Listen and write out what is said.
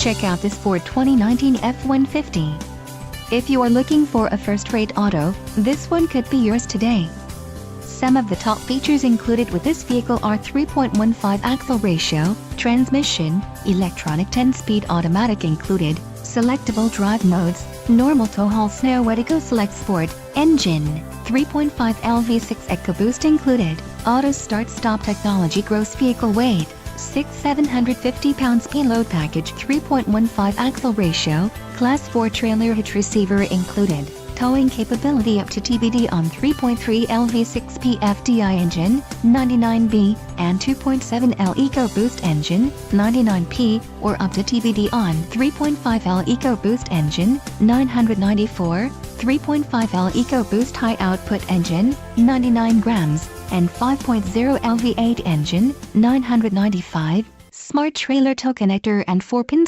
Check out this Ford 2019 F-150. If you are looking for a first-rate auto, this one could be yours today. Some of the top features included with this vehicle are 3.15 axle ratio, transmission, electronic 10-speed automatic included, selectable drive modes, normal tow haul snow Eco Select Sport, engine, 3.5 LV6 EcoBoost included, auto start-stop technology, gross vehicle weight, 750 pounds payload package, 3.15 axle ratio, class 4 trailer hitch receiver included, towing capability up to TBD on 3.3 LV6 PFDI engine, 99B, and 2.7L EcoBoost engine, 99P, or up to TBD on 3.5L EcoBoost engine, 994, 3.5L EcoBoost high output engine, 99 grams, and 5.0 LV8 engine, 995, smart trailer tow connector and 4-pin